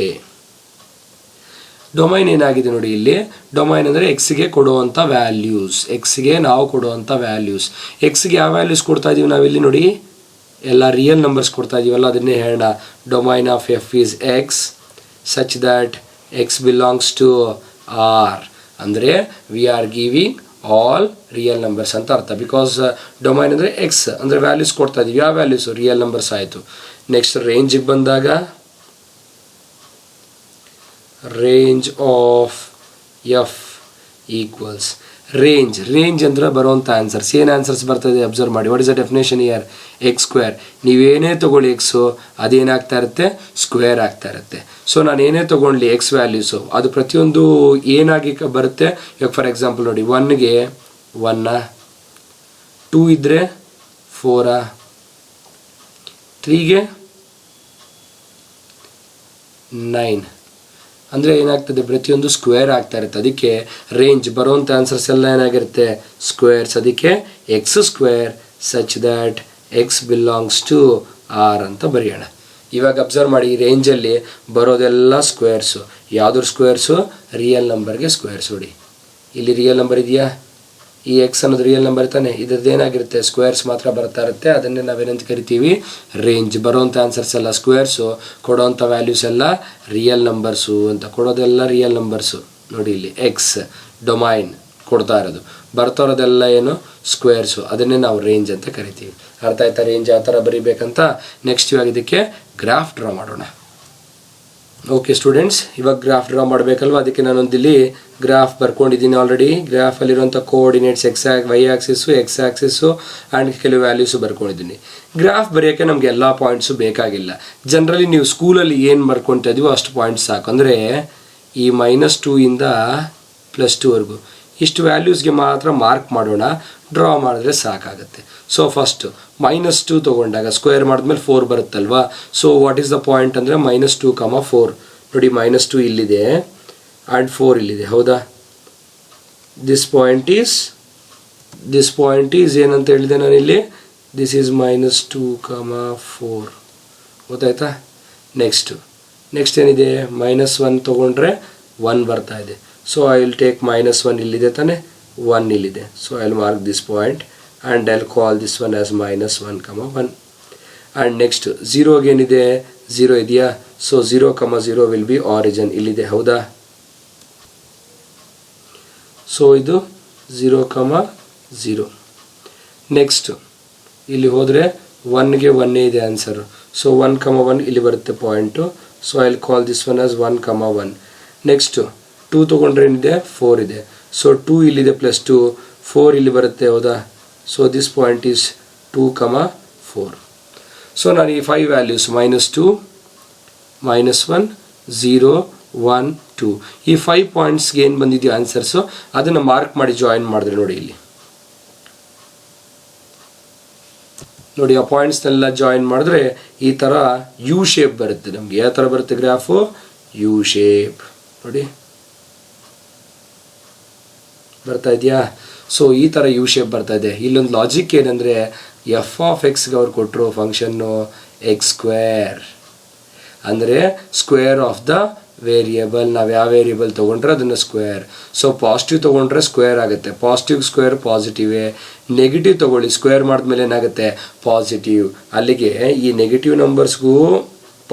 ಡೊಮೈನ್ ಏನಾಗಿದೆ ನೋಡಿ ಇಲ್ಲಿ. ಡೊಮೈನ್ ಅಂದರೆ ಎಕ್ಸ್ಗೆ ಕೊಡುವಂಥ ವ್ಯಾಲ್ಯೂಸ್, ಎಕ್ಸ್ಗೆ ನಾವು ಕೊಡುವಂಥ ವ್ಯಾಲ್ಯೂಸ್. ಎಕ್ಸ್ಗೆ ಯಾವ ವ್ಯಾಲ್ಯೂಸ್ ಕೊಡ್ತಾ ಇದ್ದೀವಿ ನಾವಿಲ್ಲಿ ನೋಡಿ, ಎಲ್ಲ ರಿಯಲ್ ನಂಬರ್ಸ್ ಕೊಡ್ತಾ ಇದೀವಲ್ಲ, ಅದನ್ನೇ ಹೇಳೋಣ. Domain of f is x such that x belongs to R ಅಂದರೆ we are giving all real numbers ಅಂತ ಅರ್ಥ. ಬಿಕಾಸ್ ಡೊಮೈನ್ ಅಂದರೆ ಎಕ್ಸ್ ಅಂದರೆ ವ್ಯಾಲ್ಯೂಸ್ ಕೊಡ್ತಾ ಇದೀವಿ. ಯಾವ ವ್ಯಾಲ್ಯೂಸು? ರಿಯಲ್ ನಂಬರ್ಸ್ ಆಯಿತು. ನೆಕ್ಸ್ಟ್ ರೇಂಜಿಗೆ ಬಂದಾಗ range of f equals range ಅಂದರೆ ಬರುವಂಥ ಆನ್ಸರ್ಸ್. ಏನು ಆನ್ಸರ್ಸ್ ಬರ್ತದೆ ಅಬ್ಸರ್ವ್ ಮಾಡಿ. What is the definition here? X square. ನೀವೇನೇ ತೊಗೊಳ್ಳಿ ಎಕ್ಸು ಅದೇನಾಗ್ತಾ ಇರುತ್ತೆ? ಸ್ಕ್ವೇರ್ ಆಗ್ತಾ ಇರುತ್ತೆ. ಸೊ ನಾನು ಏನೇ ತೊಗೊಳ್ಳಿ ಎಕ್ಸ್ ವ್ಯಾಲ್ಯೂಸು ಅದು ಪ್ರತಿಯೊಂದು ಏನಾಗಿ ಬರುತ್ತೆ. ಇವಾಗ ಫಾರ್ ಎಕ್ಸಾಂಪಲ್ ನೋಡಿ, 1ಗೆ 1, 2 ಇದ್ದರೆ 4, 3ಗೆ 9 ಅಂದರೆ ಏನಾಗ್ತದೆ? ಪ್ರತಿಯೊಂದು ಸ್ಕ್ವೇರ್ ಆಗ್ತಾ ಇರುತ್ತೆ. ಅದಕ್ಕೆ ರೇಂಜ್ ಬರುವಂಥ ಆನ್ಸರ್ಸ್ ಎಲ್ಲ ಏನಾಗಿರುತ್ತೆ? ಸ್ಕ್ವೇರ್ಸ್. ಅದಕ್ಕೆ x square such that x belongs to R ಅಂತ ಬರೆಯೋಣ. ಇವಾಗ ಅಬ್ಸರ್ವ್ ಮಾಡಿ, ಈ ರೇಂಜಲ್ಲಿ ಬರೋದೆಲ್ಲ ಸ್ಕ್ವೇರ್ಸು. ಯಾವುದ್ರ ಸ್ಕ್ವೇರ್ಸು? ರಿಯಲ್ ನಂಬರ್ಗೆ ಸ್ಕ್ವೇರ್ಸ್. ನೋಡಿ ಇಲ್ಲಿ ರಿಯಲ್ ನಂಬರ್ ಇದೆಯಾ? ಈ ಎಕ್ಸ್ ಅನ್ನೋದು ರಿಯಲ್ ನಂಬರ್ ತಾನೆ, ಇದ್ರದ್ದು ಏನಾಗಿರುತ್ತೆ? ಸ್ಕ್ವೇರ್ಸ್ ಮಾತ್ರ ಬರ್ತಾ ಇರುತ್ತೆ. ಅದನ್ನೇ ನಾವೇನಂತ ಕರಿತೀವಿ? ರೇಂಜ್. ಬರೋವಂಥ ಆನ್ಸರ್ಸ್ ಎಲ್ಲ ಸ್ಕ್ವೇರ್ಸು, ಕೊಡೋವಂಥ ವ್ಯಾಲ್ಯೂಸ್ ಎಲ್ಲ ರಿಯಲ್ ನಂಬರ್ಸು ಅಂತ. ಕೊಡೋದೆಲ್ಲ ರಿಯಲ್ ನಂಬರ್ಸು. ನೋಡಿ ಇಲ್ಲಿ ಎಕ್ಸ್ ಡೊಮೈನ್ ಕೊಡ್ತಾ ಇರೋದು, ಬರ್ತಾ ಇರೋದೆಲ್ಲ ಏನು? ಸ್ಕ್ವೇರ್ಸು. ಅದನ್ನೇ ನಾವು ರೇಂಜ್ ಅಂತ ಕರಿತೀವಿ. ಅರ್ಥ ಆಯ್ತಾ ರೇಂಜ್ ಯಾವ ಥರ ಬರೀಬೇಕಂತ? ನೆಕ್ಸ್ಟ್ ಇವಾಗ ಇದಕ್ಕೆ ಗ್ರಾಫ್ ಡ್ರಾ ಮಾಡೋಣ. ಓಕೆ ಸ್ಟೂಡೆಂಟ್ಸ್, ಇವಾಗ ಗ್ರಾಫ್ ಡ್ರಾ ಮಾಡಬೇಕಲ್ವ, ಅದಕ್ಕೆ ನಾನೊಂದಿಲ್ಲಿ ಗ್ರಾಫ್ ಬರ್ಕೊಂಡಿದ್ದೀನಿ ಆಲ್ರೆಡಿ. ಗ್ರಾಫಲ್ಲಿರುವಂಥ coordinates y axis, x axis and ಕೆಲವು ವ್ಯಾಲ್ಯೂಸು ಬರ್ಕೊಂಡಿದ್ದೀನಿ. ಗ್ರಾಫ್ ಬರೆಯೋಕ್ಕೆ ನಮಗೆ ಎಲ್ಲ ಪಾಯಿಂಟ್ಸು ಬೇಕಾಗಿಲ್ಲ. ಜನರಲಿ ನೀವು ಸ್ಕೂಲಲ್ಲಿ ಏನು ಬರ್ಕೊತಾ ಇದೀವೋ ಅಷ್ಟು ಪಾಯಿಂಟ್ಸ್ ಸಾಕು. ಅಂದರೆ ಈ -2 ಇಂದ +2ವರೆಗೂ ಇಷ್ಟು ವ್ಯಾಲ್ಯೂಸ್ಗೆ ಮಾತ್ರ ಮಾರ್ಕ್ ಮಾಡೋಣ. ಡ್ರಾ ಮಾಡಿದ್ರೆ ಸಾಕಾಗುತ್ತೆ. ಸೊ ಫಸ್ಟು -2 ತೊಗೊಂಡಾಗ ಸ್ಕ್ವೇರ್ ಮಾಡಿದ್ಮೇಲೆ 4 ಬರುತ್ತಲ್ವಾ. So what is the point ಅಂದರೆ -2, 4. ನೋಡಿ -2 ಇಲ್ಲಿದೆ ಆ್ಯಂಡ್ 4 ಇಲ್ಲಿದೆ, ಹೌದಾ? ದಿಸ್ ಪಾಯಿಂಟ್ ಈಸ್ ಏನಂತ ಹೇಳಿದೆ ನಾನಿಲ್ಲಿ? This is -2, 4. ಗೊತ್ತಾಯ್ತಾ? ನೆಕ್ಸ್ಟ್ ಏನಿದೆ? -1 ತೊಗೊಂಡ್ರೆ 1 ಬರ್ತಾ ಇದೆ. ಸೊ ಐ ವಿಲ್ ಟೇಕ್ -1 ಇಲ್ಲಿದೆ ತಾನೆ, 1 ಇಲ್ಲಿದೆ. So I will mark this point and I'll call this one as -1, 1. And next 0 ಏನಿದೆ? 0 ಇದೆಯಾ? So 0, 0 will be origin. ಇಲ್ಲಿದೆ, ಹೌದಾ? ಸೊ ಇದು 0, 0. ನೆಕ್ಸ್ಟ್ ಇಲ್ಲಿ ಹೋದರೆ 1ಗೆ 1 ಇದೆ ಆನ್ಸರು. ಸೊ 1, 1 ಇಲ್ಲಿ ಬರುತ್ತೆ point. So I will call this one as 1, 1. Next 2 ತೊಗೊಂಡ್ರೆ ಏನಿದೆ? 4 ಇದೆ. ಸೊ 2 ಇಲ್ಲಿದೆ +2, 4 ಇಲ್ಲಿ ಬರುತ್ತೆ, ಹೌದಾ? So this point is 2, 4. So ನಾನು ಈ 5 ವ್ಯಾಲ್ಯೂಸ್ -2, -1, 0, 1, 2 ಈ 5 ಪಾಯಿಂಟ್ಸ್ಗೆ ಏನು ಬಂದಿದೆಯೋ ಆನ್ಸರ್ಸು ಅದನ್ನು ಮಾರ್ಕ್ ಮಾಡಿ ಜಾಯಿನ್ ಮಾಡಿದ್ರೆ ನೋಡಿ ಇಲ್ಲಿ. ನೋಡಿ ಆ ಪಾಯಿಂಟ್ಸ್ನೆಲ್ಲ ಜಾಯಿನ್ ಮಾಡಿದ್ರೆ ಈ ಥರ ಯು ಶೇಪ್ ಬರುತ್ತೆ ನಮಗೆ. ಯಾವ ಥರ ಬರುತ್ತೆ ಗ್ರಾಫು? U shape. ನೋಡಿ ಬರ್ತಾ ಇದೆಯಾ? ಸೊ ಈ ಥರ ಯು ಶೇಪ್ ಬರ್ತಾ ಇದೆ. ಇಲ್ಲೊಂದು ಲಾಜಿಕ್ ಏನಂದರೆ ಎಫ್ ಆಫ್ ಎಕ್ಸ್ಗೆ ಅವ್ರು ಕೊಟ್ಟರು ಫಂಕ್ಷನ್ನು ಎಕ್ಸ್ ಸ್ಕ್ವೇರ್ ಅಂದರೆ ಸ್ಕ್ವೇರ್ ಆಫ್ ದ ವೇರಿಯಬಲ್. ನಾವು ಯಾವ ವೇರಿಯಬಲ್ ತೊಗೊಂಡ್ರೆ ಅದನ್ನು ಸ್ಕ್ವೇರ್. ಸೊ ಪಾಸಿಟಿವ್ ತೊಗೊಂಡ್ರೆ ಸ್ಕ್ವೇರ್ ಆಗುತ್ತೆ. ಪಾಸಿಟಿವ್ ಸ್ಕ್ವೇರ್ ಪಾಸಿಟಿವೇ. ನೆಗೆಟಿವ್ ತೊಗೊಳ್ಳಿ, ಸ್ಕ್ವೇರ್ ಮಾಡಿದ್ಮೇಲೆ ಏನಾಗುತ್ತೆ? ಪಾಸಿಟಿವ್. ಅಲ್ಲಿಗೆ ಈ ನೆಗೆಟಿವ್ ನಂಬರ್ಸ್ಗೂ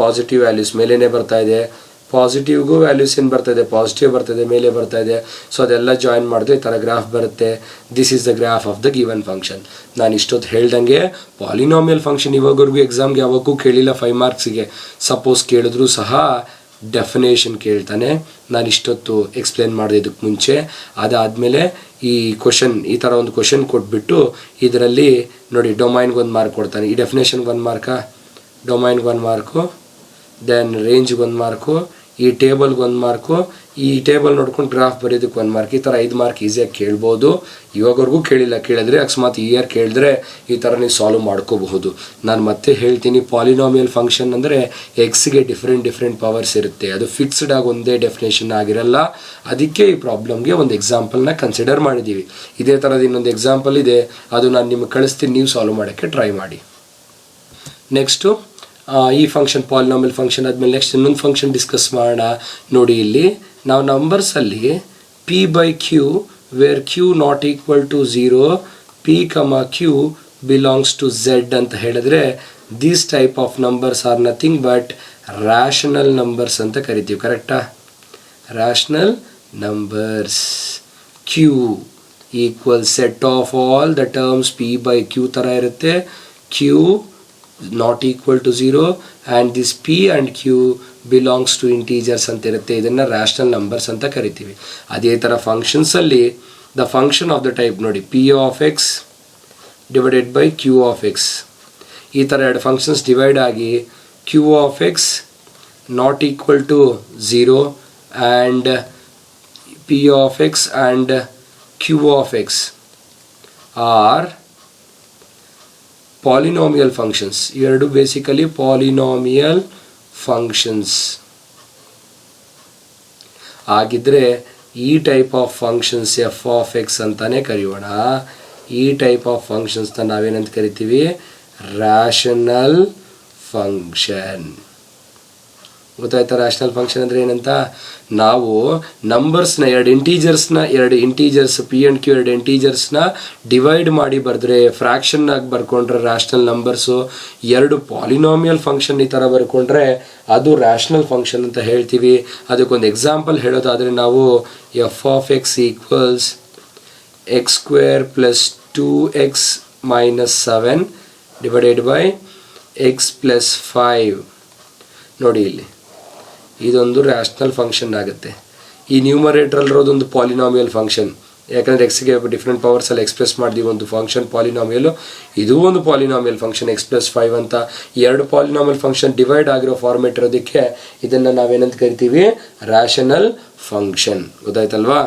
ಪಾಸಿಟಿವ್ ವ್ಯಾಲ್ಯೂಸ್ ಮೇಲೇ ಬರ್ತಾ ಇದೆ, ಪಾಸಿಟಿವ್ಗೂ ವ್ಯಾಲ್ಯೂಸ್ ಏನು ಬರ್ತಾ ಇದೆ? ಪಾಸಿಟಿವ್ ಬರ್ತಾಯಿದೆ, ಮೇಲೆ ಬರ್ತಾ ಇದೆ. ಸೊ ಅದೆಲ್ಲ ಜಾಯಿನ್ ಮಾಡಿದ್ರೆ ಈ ಥರ ಗ್ರಾಫ್ ಬರುತ್ತೆ. This is the graph of the given function. ನಾನು ಇಷ್ಟೊತ್ತು ಹೇಳ್ದಂಗೆ ಪಾಲಿನಾಮಿಯಲ್ ಫಂಕ್ಷನ್ ಇವಾಗವರೆಗೂ ಎಕ್ಸಾಮ್ಗೆ ಯಾವಾಗೂ ಕೇಳಿಲ್ಲ 5 ಮಾರ್ಕ್ಸಿಗೆ. ಸಪೋಸ್ ಕೇಳಿದ್ರು ಸಹ ಡೆಫಿನೇಷನ್ ಕೇಳ್ತಾನೆ. ನಾನು ಇಷ್ಟೊತ್ತು ಎಕ್ಸ್ಪ್ಲೇನ್ ಮಾಡಿದೆ ಇದಕ್ಕೆ ಮುಂಚೆ. ಅದಾದಮೇಲೆ ಈ ಕ್ವಶನ್, ಈ ಥರ ಒಂದು ಕ್ವಶನ್ ಕೊಟ್ಬಿಟ್ಟು ಇದರಲ್ಲಿ ನೋಡಿ ಡೊಮೈನ್ಗೆ 1 ಮಾರ್ಕ್ ಕೊಡ್ತಾನೆ, ಈ ಡೆಫಿನೇಷನ್ಗೆ 1 ಮಾರ್ಕ, ಡೊಮೈನ್ಗೆ 1 ಮಾರ್ಕು, ದೆನ್ ರೇಂಜ್ಗೆ 1 ಮಾರ್ಕು, ಈ ಟೇಬಲ್ಗೆ 1 ಮಾರ್ಕು, ಈ ಟೇಬಲ್ ನೋಡ್ಕೊಂಡು ಗ್ರಾಫ್ ಬರೆಯೋದಕ್ಕೆ 1 ಮಾರ್ಕ್. ಈ ಥರ 5 ಮಾರ್ಕ್ ಈಸಿಯಾಗಿ ಕೇಳ್ಬೋದು. ಇವಾಗವರೆಗೂ ಕೇಳಿಲ್ಲ, ಕೇಳಿದ್ರೆ ಅಕಸ್ಮಾತ್ ಈ ಇಯರ್ ಕೇಳಿದ್ರೆ ಈ ಥರ ನೀವು ಸಾಲ್ವ್ ಮಾಡ್ಕೋಬಹುದು. ನಾನು ಮತ್ತೆ ಹೇಳ್ತೀನಿ, ಪಾಲಿನಾಮಿಯಲ್ ಫಂಕ್ಷನ್ ಅಂದರೆ ಎಕ್ಸ್ಗೆ ಡಿಫ್ರೆಂಟ್ ಪವರ್ಸ್ ಇರುತ್ತೆ. ಅದು ಫಿಕ್ಸ್ಡ್ ಆಗಿ ಒಂದೇ ಡೆಫಿನೇಷನ್ ಆಗಿರಲ್ಲ. ಅದಕ್ಕೆ ಈ ಪ್ರಾಬ್ಲಮ್ಗೆ ಒಂದು ಎಕ್ಸಾಂಪಲ್ನ ಕನ್ಸಿಡರ್ ಮಾಡಿದ್ದೀವಿ. ಇದೇ ಥರದ ಇನ್ನೊಂದು ಎಕ್ಸಾಂಪಲ್ ಇದೆ, ಅದು ನಾನು ನಿಮಗೆ ಕಳಿಸ್ತೀನಿ, ನೀವು ಸಾಲ್ವ್ ಮಾಡೋಕ್ಕೆ ಟ್ರೈ ಮಾಡಿ. ನೆಕ್ಸ್ಟು ಈ ಫಂಕ್ಷನ್ ಪಾಲಿನಾಮಿಯಲ್ ಫಂಕ್ಷನ್ ಆದಮೇಲೆ ನೆಕ್ಸ್ಟ್ ಇನ್ನೊಂದು ಫಂಕ್ಷನ್ ಡಿಸ್ಕಸ್ ಮಾಡೋಣ. ನೋಡಿ, ಇಲ್ಲಿ ನಾವು ನಂಬರ್ಸಲ್ಲಿ p by q where q not equal to 0 p comma q belongs to Z ಅಂತ ಹೇಳಿದ್ರೆ these type of numbers are nothing but rational numbers ಅಂತ ಕರಿತೀವಿ. ಕರೆಕ್ಟಾ? Rational numbers. Q equal set of all the terms p by q ಥರ ಇರುತ್ತೆ. Q not equal to 0 and this p and q belongs to integers ಅಂತ ಇರುತ್ತೆ. ಇದನ್ನು rational numbers ಅಂತ ಕರಿತೀವಿ. ಅದೇ ಥರ ಫಂಕ್ಷನ್ಸಲ್ಲಿ the function of the type ನೋಡಿ, p of x divided by q of x. ಈ ಥರ ಎರಡು ಫಂಕ್ಷನ್ಸ್ ಡಿವೈಡ್ ಆಗಿ q of x not equal to 0 and p of x and q of x are polynomial functions. ಇವೆರಡು basically polynomial functions ಆಗಿದ್ರೆ ಈ type of functions f of x ಅಂತಾನೆ ಕರೆಯೋಣ. ಈ ಟೈಪ್ ಆಫ್ ಫಂಕ್ಷನ್ಸ್ನ ನಾವೇನಂತ ಕರಿತೀವಿ? Rational function. ಗೊತ್ತಾಯ್ತಾ? ರ್ಯಾಷನಲ್ ಫಂಕ್ಷನ್ ಅಂದರೆ ಏನಂತ? ನಾವು ನಂಬರ್ಸ್ನ ಎರಡು ಇಂಟೀಜರ್ಸ್ ಪಿ ಆ್ಯಂಡ್ ಕ್ಯೂ ಎರಡು ಇಂಟೀಜರ್ಸ್ನ ಡಿವೈಡ್ ಮಾಡಿ ಬರೆದ್ರೆ ಫ್ರ್ಯಾಕ್ಷನ್ನಾಗಿ ಬರ್ಕೊಂಡ್ರೆ ರ್ಯಾಷನಲ್ ನಂಬರ್ಸು. ಎರಡು ಪಾಲಿನಾಮಿಯಲ್ ಫಂಕ್ಷನ್ ಈ ಥರ ಬರ್ಕೊಂಡ್ರೆ ಅದು ರ್ಯಾಷನಲ್ ಫಂಕ್ಷನ್ ಅಂತ ಹೇಳ್ತೀವಿ. ಅದಕ್ಕೊಂದು ಎಕ್ಸಾಂಪಲ್ ಹೇಳೋದಾದರೆ ನಾವು F of X equals X square plus 2x minus 7 divided by X plus 5. ನೋಡಿ, ಇಲ್ಲಿ ಇದೊಂದು ರ್ಯಾಷನಲ್ ಫಂಕ್ಷನ್ ಆಗುತ್ತೆ. ಈ ನ್ಯೂಮರೇಟ್ರಲ್ಲಿರೋದೊಂದು ಪಾಲಿನಾಮಿಯಲ್ ಫಂಕ್ಷನ್, ಯಾಕಂದರೆ ಎಕ್ಸ್ಗೆ ಡಿಫ್ರೆಂಟ್ ಪವರ್ಸಲ್ಲಿ ಎಕ್ಸ್ಪ್ರೆಸ್ ಮಾಡಿದೀವಿ ಒಂದು ಫಂಕ್ಷನ್ ಪಾಲಿನಾಮಿಯಲು. ಇದು ಒಂದು ಪಾಲಿನಾಮಿಯಲ್ ಫಂಕ್ಷನ್ ಎಕ್ಸ್ ಪ್ಲಸ್ 5 ಅಂತ. ಎರಡು ಪಾಲಿನಾಮಿಯಲ್ ಫಂಕ್ಷನ್ ಡಿವೈಡ್ ಆಗಿರೋ ಫಾರ್ಮೇಟ್ ಇರೋದಕ್ಕೆ ಇದನ್ನು ನಾವೇನಂತ ಕರಿತೀವಿ? Rational function. ಗೊತ್ತಾಯ್ತಲ್ವಾ?